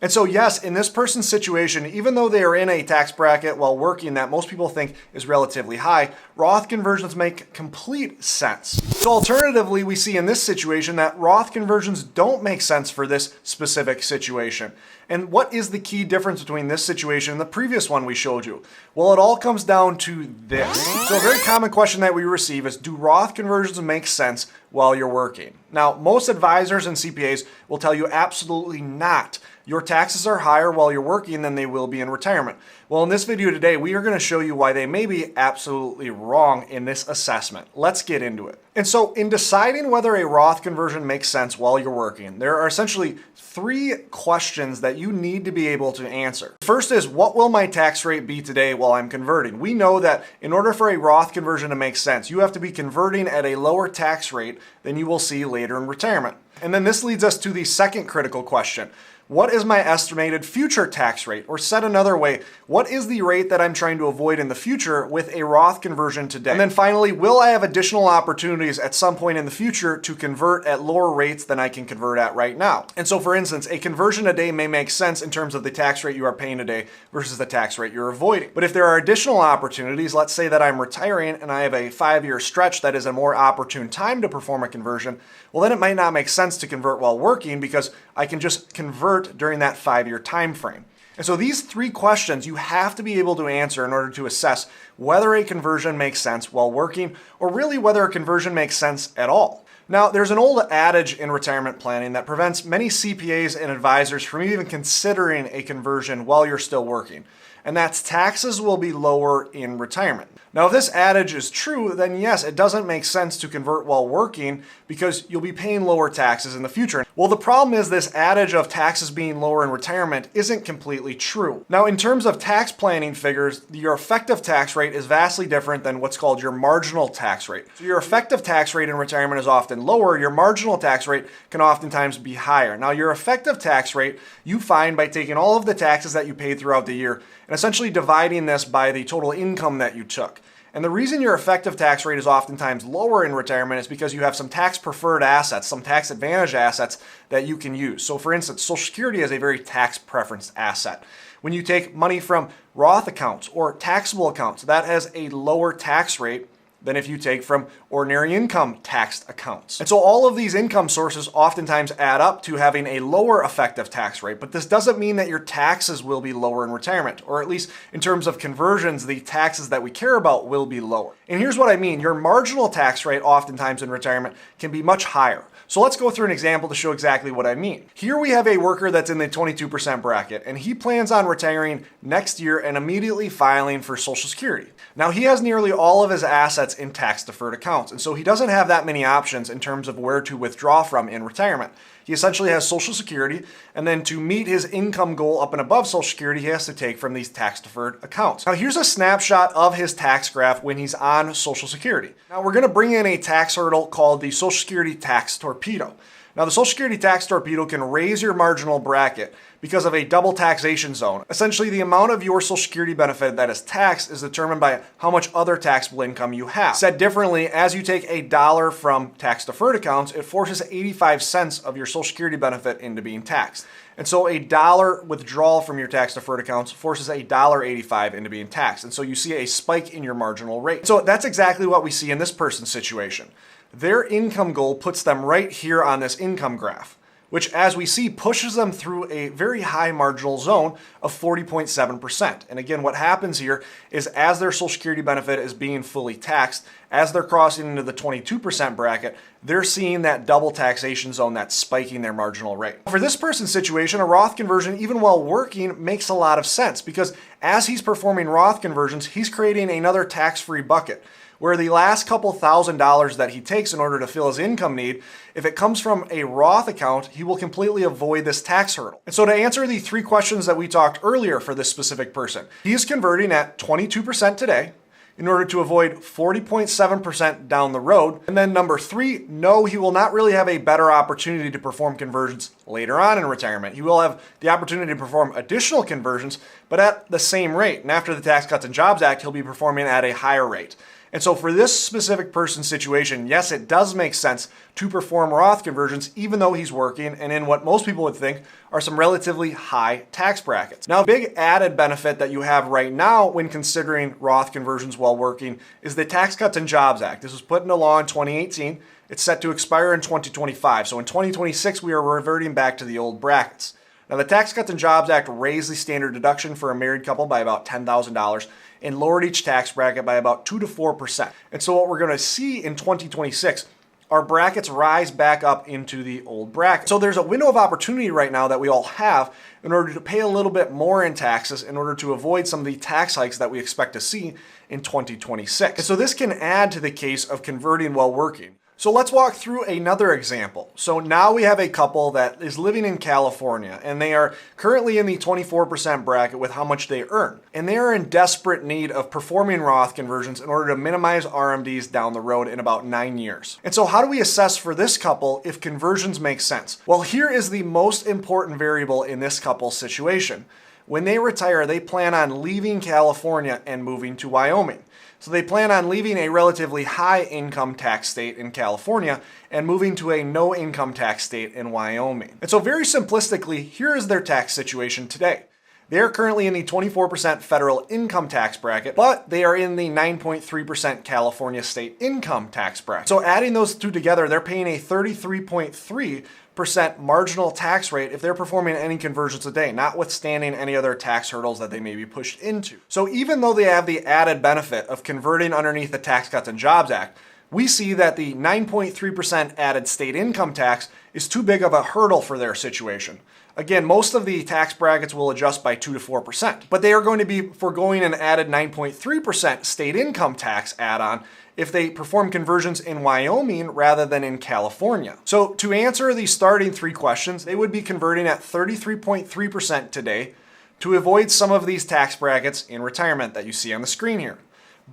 And so yes, in this person's situation, even though they are in a tax bracket while working that most people think is relatively high, Roth conversions make complete sense. So alternatively, we see in this situation that Roth conversions don't make sense for this specific situation. And what is the key difference between this situation and the previous one we showed you? Well, it all comes down to this. So a very common question that we receive is, do Roth conversions make sense while you're working? Now, most advisors and CPAs will tell you absolutely not. Your taxes are higher while you're working than they will be in retirement. Well, in this video today, we are going to show you why they may be absolutely wrong in this assessment. Let's get into it. And so in deciding whether a Roth conversion makes sense while you're working, there are essentially three questions that you need to be able to answer. First is, what will my tax rate be today while I'm converting? We know that in order for a Roth conversion to make sense, you have to be converting at a lower tax rate than you will see later in retirement. And then this leads us to the second critical question. What is my estimated future tax rate? Or said another way, what is the rate that I'm trying to avoid in the future with a Roth conversion today? And then finally, will I have additional opportunities at some point in the future to convert at lower rates than I can convert at right now? And so for instance, a conversion today may make sense in terms of the tax rate you are paying today versus the tax rate you're avoiding. But if there are additional opportunities, let's say that I'm retiring and I have a 5-year stretch that is a more opportune time to perform a conversion, well then it might not make sense to convert while working because I can just convert during that 5-year time frame. And so these three questions you have to be able to answer in order to assess whether a conversion makes sense while working, or really whether a conversion makes sense at all. Now, there's an old adage in retirement planning that prevents many CPAs and advisors from even considering a conversion while you're still working, and that's taxes will be lower in retirement. Now, if this adage is true, then yes, it doesn't make sense to convert while working because you'll be paying lower taxes in the future. Well, the problem is this adage of taxes being lower in retirement isn't completely true. Now, in terms of tax planning figures, your effective tax rate is vastly different than what's called your marginal tax rate. So your effective tax rate in retirement is often lower. Your marginal tax rate can oftentimes be higher. Now, your effective tax rate you find by taking all of the taxes that you paid throughout the year and essentially dividing this by the total income that you took. And the reason your effective tax rate is oftentimes lower in retirement is because you have some tax preferred assets, some tax advantage assets that you can use. So for instance, Social Security is a very tax preferenced asset. When you take money from Roth accounts or taxable accounts, that has a lower tax rate than if you take from ordinary income taxed accounts. And so all of these income sources oftentimes add up to having a lower effective tax rate, but this doesn't mean that your taxes will be lower in retirement, or at least in terms of conversions, the taxes that we care about will be lower. And here's what I mean. Your marginal tax rate oftentimes in retirement can be much higher. So let's go through an example to show exactly what I mean. Here we have a worker that's in the 22% bracket, and he plans on retiring next year and immediately filing for Social Security. Now, he has nearly all of his assets in tax-deferred accounts, and so he doesn't have that many options in terms of where to withdraw from in retirement. He essentially has Social Security, and then to meet his income goal up and above Social Security, he has to take from these tax-deferred accounts. Now, here's a snapshot of his tax graph when he's on Social Security. Now, we're going to bring in a tax hurdle called the Social Security Tax Torpedo. Now, the Social Security Tax Torpedo can raise your marginal bracket because of a double taxation zone. Essentially, the amount of your Social Security benefit that is taxed is determined by how much other taxable income you have. Said differently, as you take $1 from tax-deferred accounts, it forces 85 cents of your Social Security benefit into being taxed. And so $1 withdrawal from your tax-deferred accounts forces $1.85 into being taxed. And so you see a spike in your marginal rate. So that's exactly what we see in this person's situation. Their income goal puts them right here on this income graph, which, as we see, pushes them through a very high marginal zone of 40.7%. And again, what happens here is as their Social Security benefit is being fully taxed, as they're crossing into the 22% bracket, they're seeing that double taxation zone that's spiking their marginal rate. For this person's situation, a Roth conversion, even while working, makes a lot of sense because as he's performing Roth conversions, he's creating another tax-free bucket, where the last couple $1,000s that he takes in order to fill his income need, if it comes from a Roth account, he will completely avoid this tax hurdle. And so to answer the three questions that we talked earlier for this specific person, he is converting at 22% today in order to avoid 40.7% down the road. And then number 3, no, he will not really have a better opportunity to perform conversions later on in retirement. He will have the opportunity to perform additional conversions, but at the same rate. And after the Tax Cuts and Jobs Act, he'll be performing at a higher rate. And so for this specific person's situation, yes, it does make sense to perform Roth conversions even though he's working and in what most people would think are some relatively high tax brackets. Now, a big added benefit that you have right now when considering Roth conversions while working is the Tax Cuts and Jobs Act. This was put into law in 2018. It's set to expire in 2025. So in 2026, we are reverting back to the old brackets. Now, the Tax Cuts and Jobs Act raised the standard deduction for a married couple by about $10,000 and lowered each tax bracket by about 2 to 4%. And so what we're going to see in 2026, our brackets rise back up into the old bracket. So there's a window of opportunity right now that we all have in order to pay a little bit more in taxes in order to avoid some of the tax hikes that we expect to see in 2026. And so this can add to the case of converting while working. So let's walk through another example. So now we have a couple that is living in California and they are currently in the 24% bracket with how much they earn. And they are in desperate need of performing Roth conversions in order to minimize RMDs down the road in about 9 years. And so how do we assess for this couple if conversions make sense? Well, here is the most important variable in this couple's situation. When they retire, they plan on leaving California and moving to Wyoming. So they plan on leaving a relatively high income tax state in California and moving to a no income tax state in Wyoming. And so very simplistically, here is their tax situation today. They are currently in the 24% federal income tax bracket, but they are in the 9.3% California state income tax bracket. So adding those two together, they're paying a 33.3% marginal tax rate if they're performing any conversions today, notwithstanding any other tax hurdles that they may be pushed into. So even though they have the added benefit of converting underneath the Tax Cuts and Jobs Act, we see that the 9.3% added state income tax is too big of a hurdle for their situation. Again, most of the tax brackets will adjust by 2 to 4%, but they are going to be foregoing an added 9.3% state income tax add-on if they perform conversions in Wyoming rather than in California. So to answer the starting three questions, they would be converting at 33.3% today to avoid some of these tax brackets in retirement that you see on the screen here.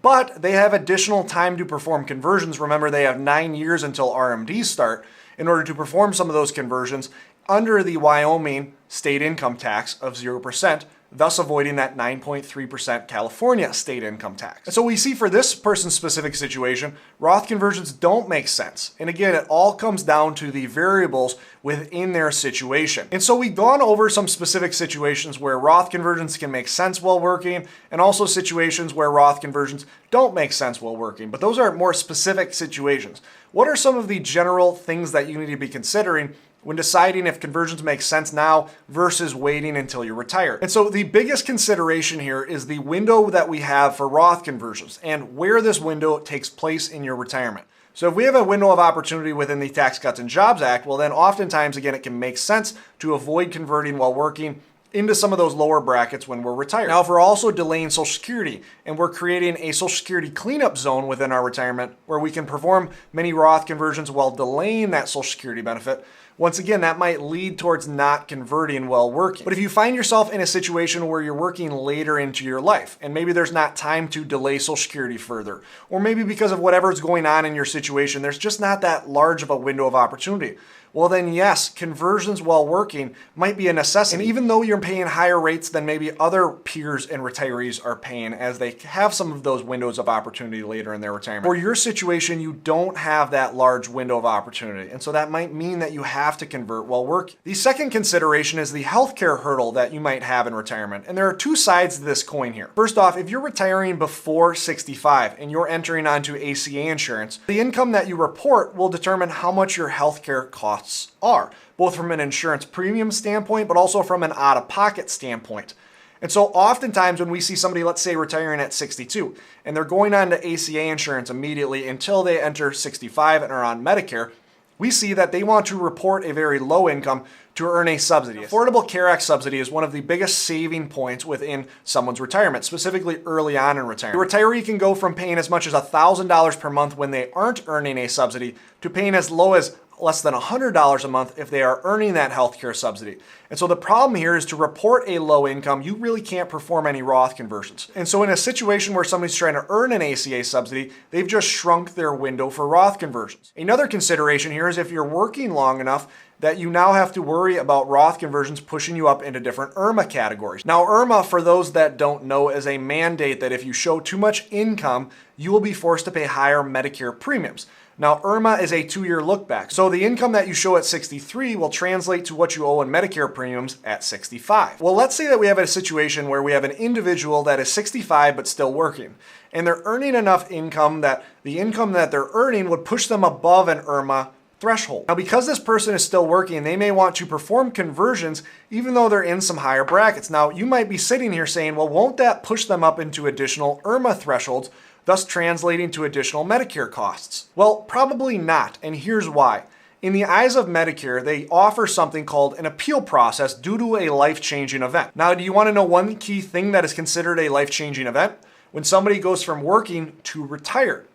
But they have additional time to perform conversions. Remember, they have 9 years until RMDs start in order to perform some of those conversions under the Wyoming state income tax of 0%, thus avoiding that 9.3% California state income tax. And so we see for this person's specific situation, Roth conversions don't make sense. And again, it all comes down to the variables within their situation. And so we've gone over some specific situations where Roth conversions can make sense while working, and also situations where Roth conversions don't make sense while working. But those are more specific situations. What are some of the general things that you need to be considering when deciding if conversions make sense now versus waiting until you retire? And so the biggest consideration here is the window that we have for Roth conversions and where this window takes place in your retirement. So if we have a window of opportunity within the Tax Cuts and Jobs Act, well then oftentimes, again, it can make sense to avoid converting while working into some of those lower brackets when we're retired. Now, if we're also delaying Social Security and we're creating a Social Security cleanup zone within our retirement where we can perform many Roth conversions while delaying that Social Security benefit, once again, that might lead towards not converting while working. But if you find yourself in a situation where you're working later into your life, and maybe there's not time to delay Social Security further, or maybe because of whatever's going on in your situation, there's just not that large of a window of opportunity, well then yes, conversions while working might be a necessity. And even though you're paying higher rates than maybe other peers and retirees are paying, as they have some of those windows of opportunity later in their retirement, for your situation, you don't have that large window of opportunity. And so that might mean that you have to convert while working. The second consideration is the healthcare hurdle that you might have in retirement. And there are two sides to this coin here. First off, if you're retiring before 65 and you're entering onto ACA insurance, the income that you report will determine how much your healthcare costs are, both from an insurance premium standpoint, but also from an out-of-pocket standpoint. And so oftentimes when we see somebody, let's say, retiring at 62, and they're going on to ACA insurance immediately until they enter 65 and are on Medicare, we see that they want to report a very low income to earn a subsidy. Affordable Care Act subsidy is one of the biggest saving points within someone's retirement, specifically early on in retirement. The retiree can go from paying as much as $1,000 per month when they aren't earning a subsidy to paying as low as less than $100 a month if they are earning that healthcare subsidy. And so the problem here is to report a low income, you really can't perform any Roth conversions. And so in a situation where somebody's trying to earn an ACA subsidy, they've just shrunk their window for Roth conversions. Another consideration here is if you're working long enough that you now have to worry about Roth conversions pushing you up into different IRMA categories. Now, IRMA, for those that don't know, is a mandate that if you show too much income, you will be forced to pay higher Medicare premiums. Now, IRMA is a 2-year look back. So the income that you show at 63 will translate to what you owe in Medicare premiums at 65. Well, let's say that we have a situation where we have an individual that is 65 but still working, and they're earning enough income that the income that they're earning would push them above an IRMA threshold. Now, because this person is still working, they may want to perform conversions even though they're in some higher brackets. Now, you might be sitting here saying, well, won't that push them up into additional IRMA thresholds, thus translating to additional Medicare costs? Well, probably not, and here's why. In the eyes of Medicare, they offer something called an appeal process due to a life-changing event. Now, do you want to know one key thing that is considered a life-changing event? When somebody goes from working to retired.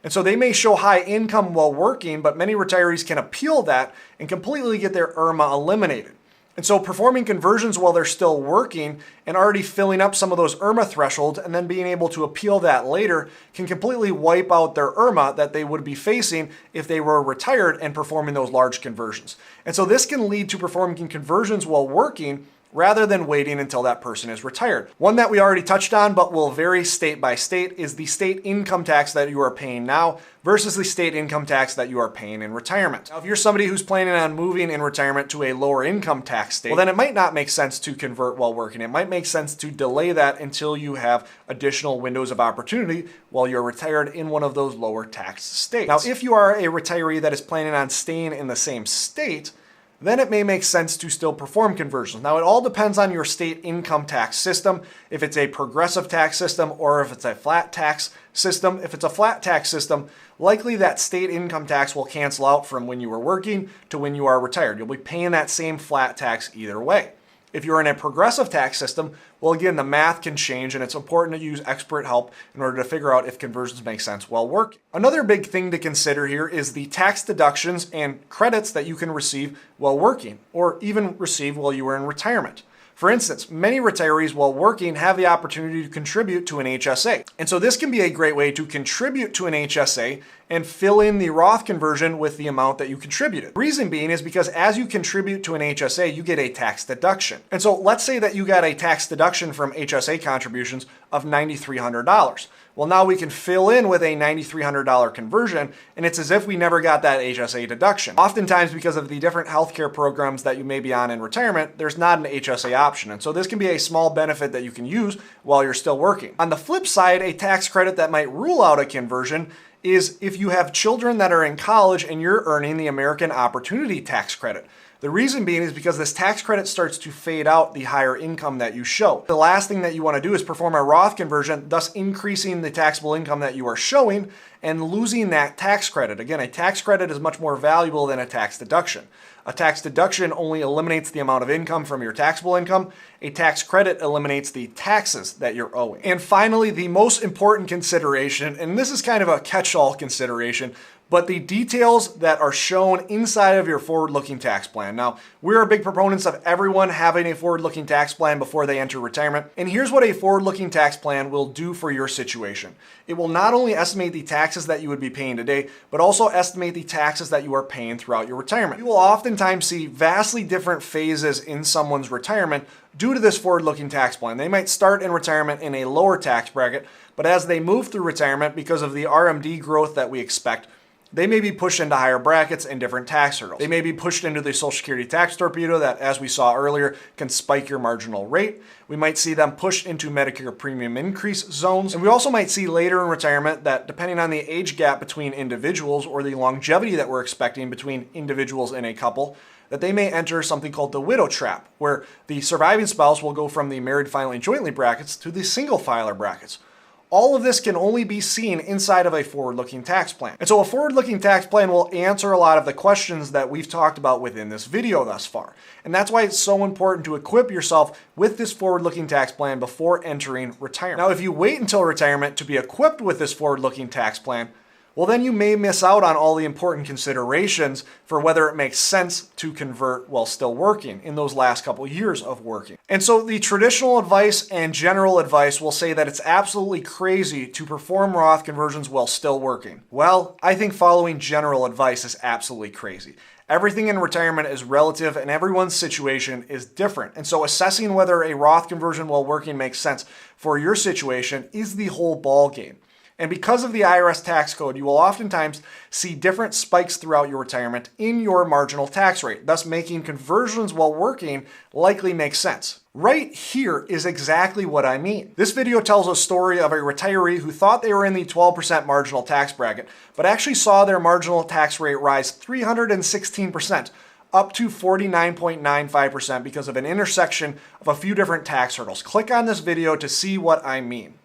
And so they may show high income while working, but many retirees can appeal that and completely get their IRMA eliminated. And so performing conversions while they're still working and already filling up some of those IRMA thresholds and then being able to appeal that later can completely wipe out their IRMA that they would be facing if they were retired and performing those large conversions. And so this can lead to performing conversions while working rather than waiting until that person is retired. One that we already touched on but will vary state by state is the state income tax that you are paying now versus the state income tax that you are paying in retirement. Now, if you're somebody who's planning on moving in retirement to a lower income tax state, well, then it might not make sense to convert while working. It might make sense to delay that until you have additional windows of opportunity while you're retired in one of those lower tax states. Now, if you are a retiree that is planning on staying in the same state, then it may make sense to still perform conversions. Now, it all depends on your state income tax system, if it's a progressive tax system or if it's a flat tax system. If it's a flat tax system, likely that state income tax will cancel out from when you were working to when you are retired. You'll be paying that same flat tax either way. If you're in a progressive tax system, well, again, the math can change, and it's important to use expert help in order to figure out if conversions make sense while working. Another big thing to consider here is the tax deductions and credits that you can receive while working, or even receive while you are in retirement. For instance, many retirees while working have the opportunity to contribute to an HSA. And so this can be a great way to contribute to an HSA and fill in the Roth conversion with the amount that you contributed. The reason being is because as you contribute to an HSA, you get a tax deduction. And so let's say that you got a tax deduction from HSA contributions of $9,300. Well, now we can fill in with a $9,300 conversion, and it's as if we never got that HSA deduction. Oftentimes, because of the different healthcare programs that you may be on in retirement, there's not an HSA option. And so this can be a small benefit that you can use while you're still working. On the flip side, a tax credit that might rule out a conversion is if you have children that are in college and you're earning the American Opportunity Tax Credit. The reason being is because this tax credit starts to fade out the higher income that you show. The last thing that you want to do is perform a Roth conversion, thus increasing the taxable income that you are showing and losing that tax credit. Again, a tax credit is much more valuable than a tax deduction. A tax deduction only eliminates the amount of income from your taxable income. A tax credit eliminates the taxes that you're owing. And finally, the most important consideration, and this is kind of a catch-all consideration, but the details that are shown inside of your forward-looking tax plan. Now, we're big proponents of everyone having a forward-looking tax plan before they enter retirement. And here's what a forward-looking tax plan will do for your situation. It will not only estimate the taxes that you would be paying today, but also estimate the taxes that you are paying throughout your retirement. You will oftentimes see vastly different phases in someone's retirement due to this forward-looking tax plan. They might start in retirement in a lower tax bracket, but as they move through retirement, because of the RMD growth that we expect, they may be pushed into higher brackets and different tax hurdles. They may be pushed into the Social Security tax torpedo that, as we saw earlier, can spike your marginal rate. We might see them pushed into Medicare premium increase zones. And we also might see later in retirement that, depending on the age gap between individuals or the longevity that we're expecting between individuals in a couple, that they may enter something called the widow trap, where the surviving spouse will go from the married filing jointly brackets to the single filer brackets. All of this can only be seen inside of a forward-looking tax plan. And so a forward-looking tax plan will answer a lot of the questions that we've talked about within this video thus far. And that's why it's so important to equip yourself with this forward-looking tax plan before entering retirement. Now, if you wait until retirement to be equipped with this forward-looking tax plan, well, then you may miss out on all the important considerations for whether it makes sense to convert while still working in those last couple years of working. And so the traditional advice and general advice will say that it's absolutely crazy to perform Roth conversions while still working. Well, I think following general advice is absolutely crazy. Everything in retirement is relative and everyone's situation is different. And so assessing whether a Roth conversion while working makes sense for your situation is the whole ball game. And because of the IRS tax code, you will oftentimes see different spikes throughout your retirement in your marginal tax rate, thus making conversions while working likely make sense. Right here is exactly what I mean. This video tells a story of a retiree who thought they were in the 12% marginal tax bracket, but actually saw their marginal tax rate rise 316%, up to 49.95% because of an intersection of a few different tax hurdles. Click on this video to see what I mean.